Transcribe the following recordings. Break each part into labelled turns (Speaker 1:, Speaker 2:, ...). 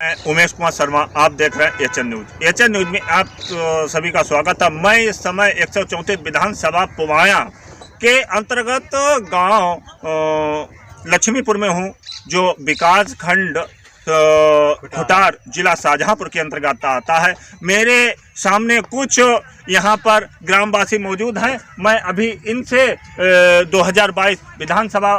Speaker 1: मैं उमेश कुमार शर्मा, आप देख रहे हैं एचएन न्यूज। एचएन न्यूज में आप सभी का स्वागत है। मैं इस समय 134 विधानसभा पुवाया के अंतर्गत गांव लक्ष्मीपुर में हूं, जो विकास खंड खुटार जिला शाहजहांपुर के अंतर्गत आता है। मेरे सामने कुछ यहां पर ग्रामवासी मौजूद हैं। मैं अभी इनसे 2022 विधानसभा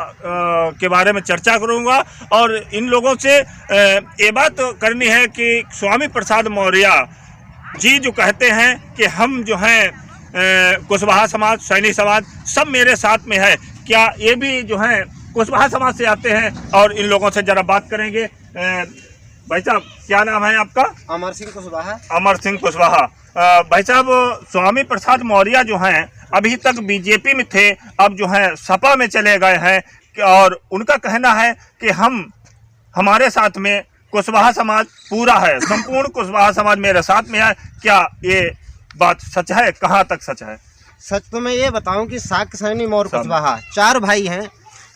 Speaker 1: के बारे में चर्चा करूंगा और इन लोगों से ये बात करनी है कि स्वामी प्रसाद मौर्य जी जो कहते हैं कि हम जो हैं कुशवाहा समाज, सैनी समाज सब मेरे साथ में है, क्या ये भी जो हैं कुशवाहा समाज से आते हैं? और इन लोगों से जरा बात करेंगे। भाई साहब, क्या नाम है आपका?
Speaker 2: अमर सिंह कुशवाहा।
Speaker 1: अमर सिंह कुशवाहा। भाई साहब, स्वामी प्रसाद मौर्य जो हैं अभी तक बीजेपी में थे, अब जो हैं सपा में चले गए हैं और उनका कहना है कि हमारे साथ में कुशवाहा समाज पूरा है, संपूर्ण कुशवाहा समाज मेरे साथ में है। क्या ये बात सच है? कहाँ तक सच है?
Speaker 2: सच तो मैं ये बताऊं कि शाक्य सैनी मौर्य कुशवाहा 4 भाई हैं,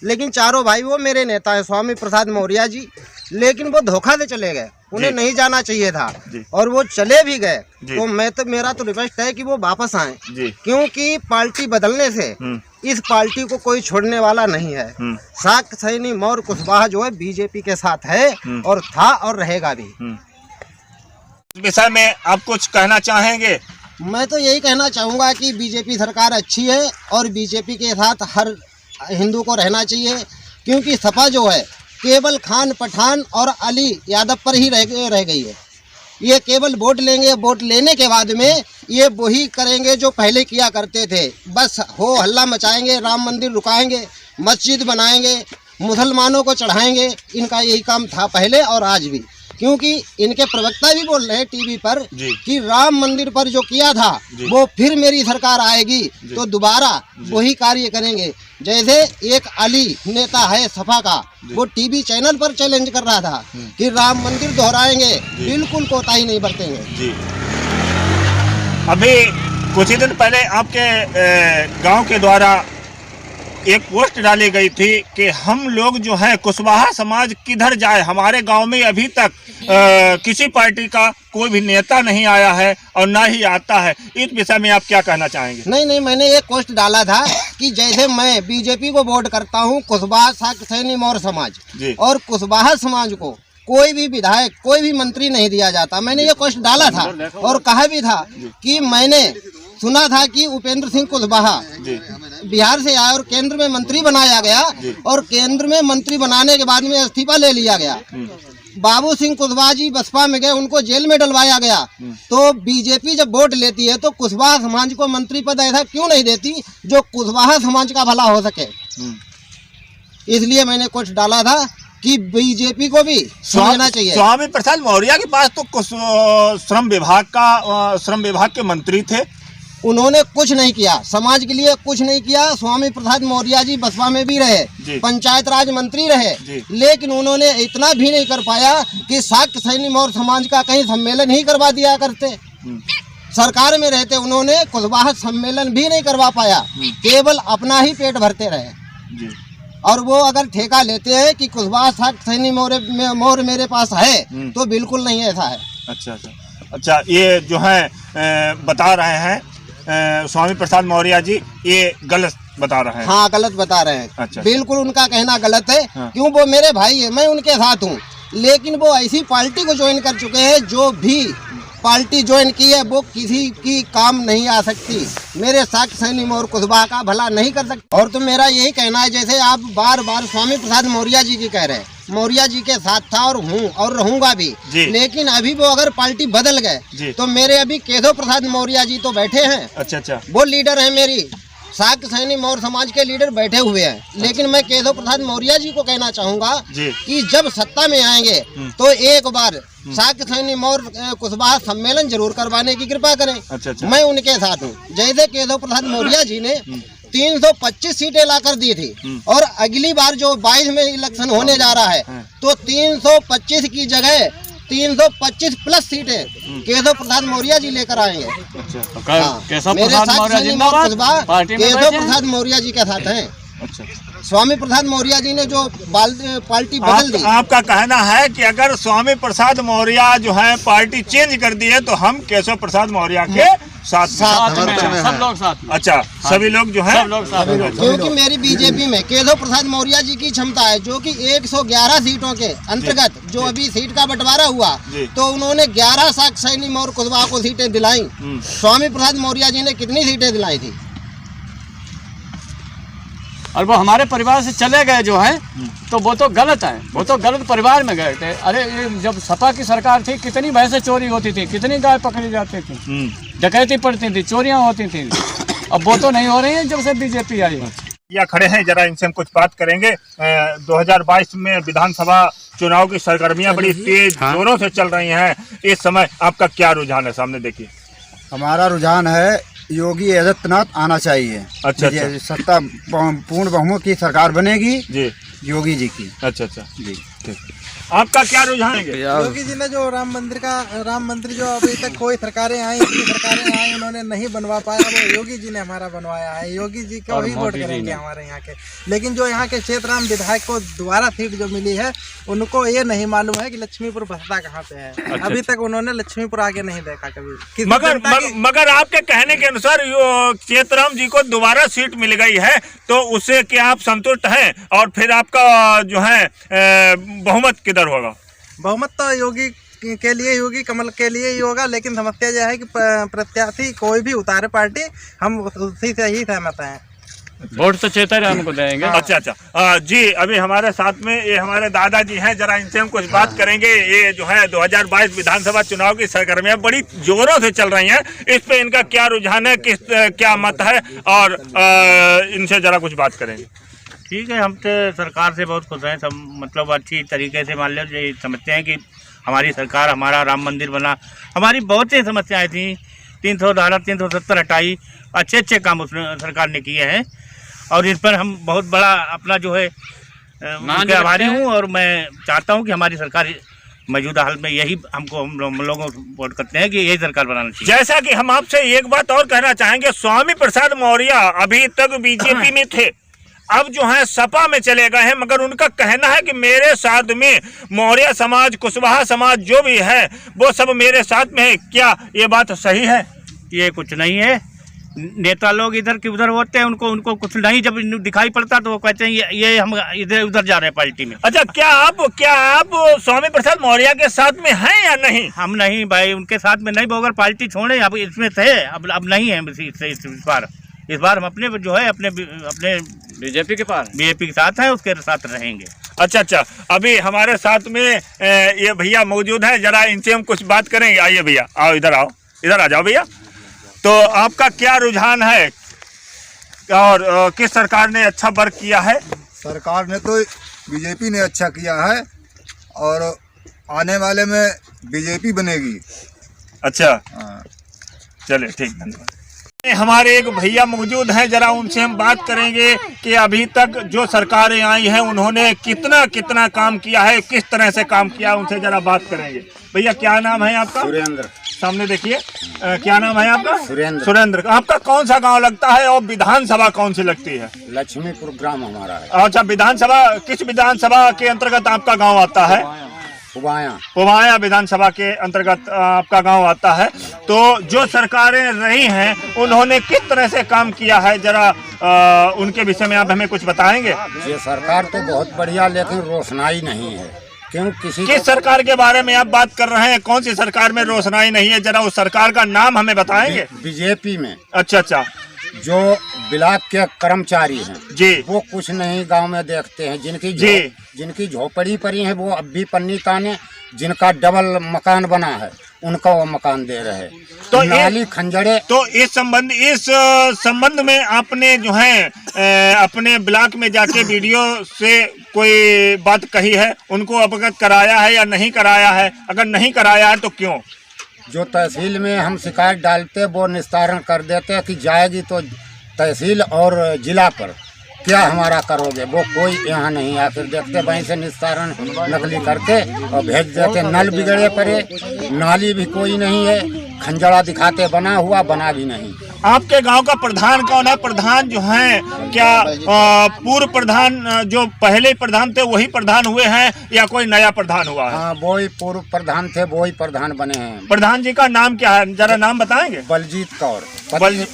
Speaker 2: लेकिन चारों भाई वो मेरे नेता है स्वामी प्रसाद मौर्य जी, लेकिन वो धोखा से चले गए। उन्हें नहीं जाना चाहिए था और वो चले भी गए। तो मेरा तो रिक्वेस्ट है कि वो वापस आए, क्योंकि पार्टी बदलने से इस पार्टी को कोई छोड़ने वाला नहीं है। शाक्य सैनी मौर्य कुशवाहा जो है बीजेपी के साथ है और था और रहेगा भी।
Speaker 1: इस विषय में आप कुछ कहना चाहेंगे?
Speaker 2: मैं तो यही कहना चाहूँगा कि बीजेपी सरकार अच्छी है और बीजेपी के साथ हर हिंदू को रहना चाहिए, क्योंकि सपा जो है केवल खान पठान और अली यादव पर ही रह गई है। ये केवल वोट लेंगे, वोट लेने के बाद में ये वही करेंगे जो पहले किया करते थे। बस हो हल्ला मचाएंगे, राम मंदिर रुकाएंगे, मस्जिद बनाएंगे, मुसलमानों को चढ़ाएंगे। इनका यही काम था पहले और आज भी, क्योंकि इनके प्रवक्ता भी बोल रहे हैं टीवी पर कि राम मंदिर पर जो किया था वो फिर मेरी सरकार आएगी तो दोबारा वही कार्य करेंगे। जैसे एक अली नेता है सपा का, वो टीवी चैनल पर चैलेंज कर रहा था कि राम मंदिर दोहराएंगे, बिल्कुल कोताही नहीं बरतेंगे।
Speaker 1: अभी कुछ ही दिन पहले आपके गांव के द्वारा एक पोस्ट डाली गई थी कि हम लोग जो है कुशवाहा समाज किधर जाए, हमारे गांव में अभी तक किसी पार्टी का कोई भी नेता नहीं आया है और ना ही आता है। इस विषय में आप क्या कहना चाहेंगे?
Speaker 2: नहीं, मैंने एक पोस्ट डाला था कि जैसे मैं बीजेपी को वोट करता हूं, कुशवाहा शाक्य सैनी मौर्य समाज और कुशवाहा समाज को कोई भी विधायक, कोई भी मंत्री नहीं दिया जाता। मैंने ये पोस्ट डाला था और कहा भी था कि मैंने सुना था कि उपेंद्र सिंह कुशवाहा बिहार से आया और केंद्र में मंत्री बनाया गया और केंद्र में मंत्री बनाने के बाद में इस्तीफा ले लिया गया। बाबू सिंह कुशवाहा जी बसपा में गए, उनको जेल में डलवाया गया। तो बीजेपी जब वोट लेती है तो कुशवाहा समाज को मंत्री पद ऐसा क्यों नहीं देती जो कुशवाहा समाज का भला हो सके? इसलिए मैंने कुछ डाला था कि बीजेपी को भी समझना चाहिए।
Speaker 1: स्वामी प्रसाद मौर्य के पास तो श्रम विभाग के मंत्री थे,
Speaker 2: उन्होंने कुछ नहीं किया, समाज के लिए कुछ नहीं किया। स्वामी प्रसाद मौर्य जी बसपा में भी रहे, पंचायत राज मंत्री रहे, लेकिन उन्होंने इतना भी नहीं कर पाया कि शाक्य सैनी मौर्य समाज का कहीं सम्मेलन ही करवा दिया करते। सरकार में रहते उन्होंने कुशवाहा सम्मेलन भी नहीं करवा पाया, केवल अपना ही पेट भरते रहे। और वो अगर ठेका लेते हैं कि कुशवाहा शाक्य सैनी मौर्य मेरे पास है, तो बिल्कुल नहीं ऐसा है।
Speaker 1: अच्छा, ये जो है बता रहे हैं स्वामी प्रसाद मौर्य जी, ये गलत बता रहे हैं।
Speaker 2: हाँ, गलत बता रहे हैं।
Speaker 1: अच्छा,
Speaker 2: बिल्कुल उनका कहना गलत है। क्यों? वो मेरे भाई है, मैं उनके साथ हूँ, लेकिन वो ऐसी पार्टी को ज्वाइन कर चुके हैं जो भी पार्टी ज्वाइन की है वो किसी की काम नहीं आ सकती। मेरे शाक्य सैनी मौर्य कुशवाहा का भला नहीं कर सकते। और तो मेरा यही कहना है, जैसे आप बार बार स्वामी प्रसाद मौर्य जी की कह रहे हैं, मौर्य जी के साथ था और हूँ और रहूंगा भी, लेकिन अभी वो अगर पार्टी बदल गए तो मेरे अभी केशव प्रसाद मौर्य जी तो बैठे हैं। अच्छा, वो लीडर है मेरी, शाक्य सैनी मौर्य समाज के लीडर बैठे हुए हैं। लेकिन मैं केशव प्रसाद मौर्य जी को कहना चाहूंगा कि जब सत्ता में आएंगे तो एक बार शाक्य सैनी मौर्य कुशवाहा सम्मेलन जरूर करवाने की कृपा करें। मैं उनके साथ हूँ। जैसे केशव प्रसाद मौर्य जी ने 325 सीटें लाकर दी थी और अगली बार जो 22 में इलेक्शन होने जा रहा है तो 325 की जगह 325 प्लस सीटें केशव प्रसाद मौर्य जी लेकर आएंगे।
Speaker 1: केशव प्रसाद मौर्य जी के साथ हैं। अच्छा,
Speaker 2: स्वामी प्रसाद मौर्य जी ने जो पार्टी बदल दी।
Speaker 1: आपका कहना है कि अगर स्वामी प्रसाद मौर्य जो है पार्टी चेंज कर दी है तो हम केशव प्रसाद मौर्य के साथ
Speaker 3: में सब लोग साथ में।
Speaker 1: अच्छा, सभी लोग जो है
Speaker 3: सब लोग साथ में।
Speaker 2: क्योंकि मेरी बीजेपी में केशव प्रसाद मौर्य जी की क्षमता है, जो कि 111 सीटों के अंतर्गत जो अभी सीट का बंटवारा हुआ तो उन्होंने 11 साक्ष सैनी और कुशवाहा को सीटें दिलाई। स्वामी प्रसाद मौर्य जी ने कितनी सीटें दिलाई थी?
Speaker 3: और वो हमारे परिवार से चले गए जो है तो वो तो गलत है, वो तो गलत परिवार में गए थे। अरे ये जब सपा की सरकार थी कितनी भैंसें चोरी होती थी, कितनी गाय पकड़ी जाती थी, डकैती पड़ती थी, चोरियां होती थी। अब वो तो नहीं हो रही है जब से बीजेपी आई है।
Speaker 1: या खड़े हैं, जरा इनसे हम कुछ बात करेंगे। 2022 में विधानसभा चुनाव की सरगर्मियां बड़ी तेज जोरों से चल रही हैं। इस समय आपका क्या रुझान है? सामने देखिए।
Speaker 4: हमारा रुझान है योगी आदित्यनाथ आना चाहिए।
Speaker 1: अच्छा,
Speaker 4: सत्ता पूर्ण बहुमत की सरकार बनेगी
Speaker 1: जी,
Speaker 4: योगी जी की।
Speaker 1: अच्छा जी, ठीक। आपका क्या रुझान है?
Speaker 5: योगी जी ने जो राम मंदिर जो अभी तक कोई सरकारें आई उन्होंने नहीं बनवा पाया, वो योगी जी ने हमारा बनवाया है। योगी जी को ही वोट करेंगे हमारे यहाँ के। लेकिन जो यहाँ के क्षेत्राम विधायक को दोबारा सीट जो मिली है उनको ये नहीं मालूम है कि लक्ष्मीपुर बसता कहाँ पे है।
Speaker 1: अच्छा,
Speaker 5: अभी तक उन्होंने लक्ष्मीपुर आगे नहीं देखा कभी।
Speaker 1: मगर आपके कहने के अनुसार चेतराम जी को दोबारा सीट मिल गई है तो उससे क्या आप संतुष्ट हैं? और फिर आपका जो है बहुमत किधर होगा?
Speaker 5: बहुमत तो योगी के लिए, योगी कमल के लिए ही होगा। लेकिन समस्या यह है कि प्रत्याशी कोई भी उतारे पार्टी, हम उसी से ही सहमत हैं।
Speaker 3: वोट तो चेतराम को देंगे।
Speaker 1: अच्छा, जी, अभी हमारे साथ में ये हमारे दादाजी हैं, जरा इनसे हम कुछ बात करेंगे। ये जो है 2022 विधानसभा चुनाव की सरगर्मियां बड़ी जोरों से चल रही हैं, इस पे इनका क्या रुझान है, क्या मत है, और इनसे जरा कुछ बात करेंगे।
Speaker 6: ठीक है, हम तो सरकार से बहुत खुश हैं। सब मतलब अच्छी तरीके से मान लो समझते हैं कि हमारी सरकार, हमारा राम मंदिर बना, हमारी बहुत सी समस्याएं थी। 300 धारा 370 हटाई, अच्छे काम उसने सरकार ने किए हैं और इस पर हम बहुत बड़ा अपना जो है उनके आभारी हूँ। और मैं चाहता हूँ कि हमारी सरकार मौजूदा हाल में यही हम लोगों को वोट करते हैं कि यही सरकार बनाना चाहिए।
Speaker 1: जैसा कि हम आपसे एक बात और कहना चाहेंगे, स्वामी प्रसाद मौर्य अभी तक बीजेपी में थे, अब जो है सपा में चले गए हैं, मगर उनका कहना है कि मेरे साथ में मौर्य समाज, कुशवाहा समाज जो भी है वो सब मेरे साथ में है। क्या ये बात सही है?
Speaker 6: ये कुछ नहीं है। नेता लोग इधर की उधर होते हैं, उनको कुछ नहीं जब दिखाई पड़ता तो वो कहते हैं ये हम इधर उधर जा रहे हैं पार्टी में।
Speaker 1: अच्छा, क्या आप स्वामी प्रसाद मौर्य के साथ में हैं या नहीं?
Speaker 6: हम नहीं भाई, उनके साथ में नहीं। वो अगर पार्टी छोड़े, अब इसमें थे, अब नहीं है। इस बार हम अपने जो है अपने
Speaker 3: बीजेपी
Speaker 6: के साथ हैं, उसके साथ रहेंगे।
Speaker 1: अच्छा, अभी हमारे साथ में ये भैया मौजूद है, जरा इनसे हम कुछ बात करेंगे। आइए भैया, आओ, इधर आ जाओ भैया। तो आपका क्या रुझान है और किस सरकार ने अच्छा वर्क किया है?
Speaker 4: सरकार ने तो बीजेपी ने अच्छा किया है और आने वाले में बीजेपी बनेगी।
Speaker 1: अच्छा, चलिए, ठीक, धन्यवाद। हमारे एक भैया मौजूद हैं, जरा उनसे हम बात करेंगे कि अभी तक जो सरकारें आई हैं उन्होंने कितना काम किया है, किस तरह से काम किया, उनसे जरा बात करेंगे। भैया, क्या नाम है आपका?
Speaker 4: सुरेंद्र।
Speaker 1: सामने देखिए, क्या नाम है आपका?
Speaker 4: सुरेंद्र।
Speaker 1: आपका कौन सा गांव लगता है और विधानसभा कौन सी लगती है?
Speaker 4: लक्ष्मीपुर ग्राम हमारा है।
Speaker 1: अच्छा, विधानसभा किस विधानसभा के अंतर्गत आपका गाँव आता है? पुवाया विधानसभा के अंतर्गत आपका गांव आता है। तो जो सरकारें रही हैं उन्होंने किस तरह से काम किया है, जरा उनके विषय में आप हमें कुछ बताएंगे?
Speaker 4: ये सरकार तो बहुत बढ़िया, लेकिन रोशनाई नहीं है। क्यों?
Speaker 1: किस सरकार के बारे में आप बात कर रहे हैं? कौन सी सरकार में रोशनाई नहीं है, जरा उस सरकार का नाम हमें बताएंगे।
Speaker 4: बीजेपी में।
Speaker 1: अच्छा,
Speaker 4: जो ब्लॉक के कर्मचारी हैं
Speaker 1: जी,
Speaker 4: वो कुछ नहीं गांव में देखते हैं। जिनकी झोपड़ी पड़ी है वो अब भी पन्नी ताने, जिनका डबल मकान बना है उनका वो मकान दे रहे हैं। तो नाली खंजड़े।
Speaker 1: तो इस संबंध में आपने जो है अपने ब्लॉक में जाके वीडियो से कोई बात कही है, उनको अवगत कराया है या नहीं कराया है? अगर नहीं कराया है तो क्यों?
Speaker 4: जो तहसील में हम शिकायत डालते वो निस्तारण कर देते हैं कि जाएगी तो तहसील और जिला पर, क्या हमारा करोगे? वो कोई यहाँ नहीं आकर देखते, वहीं से निस्तारण नकली करके और भेज देते। नल बिगड़े पड़े, नाली भी कोई नहीं है, खंजड़ा दिखाते बना हुआ, बना भी नहीं।
Speaker 1: आपके गांव का प्रधान कौन है? प्रधान जो है क्या पूर्व प्रधान जो पहले प्रधान थे वही प्रधान हुए हैं या कोई नया प्रधान हुआ है?
Speaker 4: हाँ, वो ही पूर्व प्रधान थे, वो ही प्रधान बने हैं।
Speaker 1: प्रधान जी का नाम क्या है, जरा नाम बताएंगे?
Speaker 4: बलजीत कौर,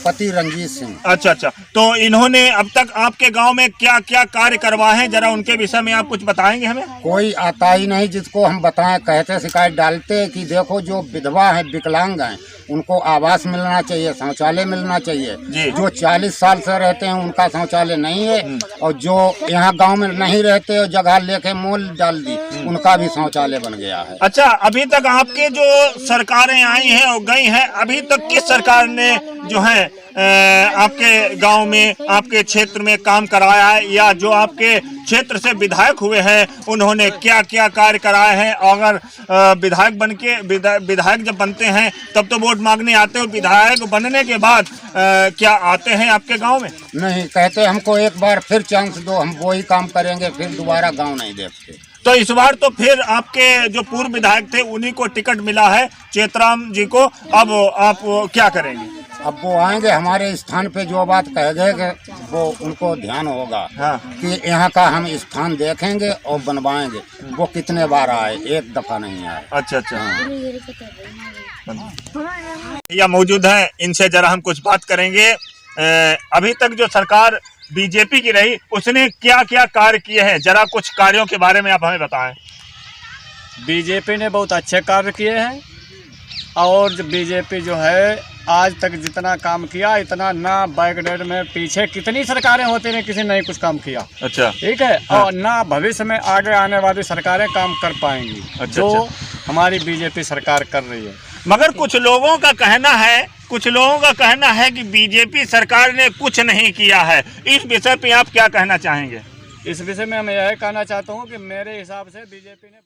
Speaker 4: पति रंजीत सिंह।
Speaker 1: अच्छा अच्छा, तो इन्होंने अब तक आपके गांव में क्या क्या कार्य करवाए हैं, जरा उनके विषय में आप कुछ बताएंगे हमें?
Speaker 4: कोई आता ही नहीं जिसको हम बताएं, कहते शिकायत डालते कि देखो जो विधवा है, विकलांग हैं, उनको आवास मिलना चाहिए, शौचालय मिलना चाहिए। जो 40 साल से रहते हैं उनका शौचालय नहीं है, और जो यहाँ गांव में नहीं रहते और जगह लेके मोल डाल दी, उनका भी शौचालय बन गया है।
Speaker 1: अच्छा, अभी तक आपके जो सरकारें आई हैं और गई हैं, अभी तक किस सरकार ने जो है आपके गांव में, आपके क्षेत्र में काम कराया है, या जो आपके क्षेत्र से विधायक हुए हैं उन्होंने क्या क्या कार्य कराए हैं? अगर विधायक जब बनते हैं तब तो वोट मांगने आते हो, विधायक बनने के बाद क्या आते हैं आपके गांव में?
Speaker 4: नहीं, कहते हमको एक बार फिर चांस दो, हम वही काम करेंगे, फिर दोबारा गांव नहीं देखते।
Speaker 1: तो इस बार तो फिर आपके जो पूर्व विधायक थे उन्हीं को टिकट मिला है, चेतराम जी को, अब आप क्या करेंगे?
Speaker 4: अब वो आएंगे हमारे स्थान पे, जो बात कह गए वो उनको ध्यान होगा। हाँ। कि यहाँ का हम स्थान देखेंगे और बनवाएंगे। वो कितने बार आए, एक दफा नहीं आए।
Speaker 1: अच्छा अच्छा, या मौजूद हैं, इनसे जरा हम कुछ बात करेंगे। अभी तक जो सरकार बीजेपी की रही, उसने क्या क्या कार्य किए हैं, जरा कुछ कार्यों के बारे में आप हमें बताएं।
Speaker 3: बीजेपी ने बहुत अच्छे कार्य किए हैं, और बीजेपी जो है आज तक जितना काम किया इतना ना बैकडेट में पीछे कितनी सरकारें होती रही, किसी ने कुछ काम किया। अच्छा, ठीक है। हाँ। और ना भविष्य में आगे आने वाली सरकारें काम कर पाएंगी। अच्छा, जो हमारी बीजेपी सरकार कर रही है।
Speaker 1: मगर कुछ लोगों का कहना है कि बीजेपी सरकार ने कुछ नहीं किया है। इस विषय पे आप क्या कहना चाहेंगे?
Speaker 3: इस विषय में मैं यह कहना चाहता हूँ कि मेरे हिसाब से बीजेपी ने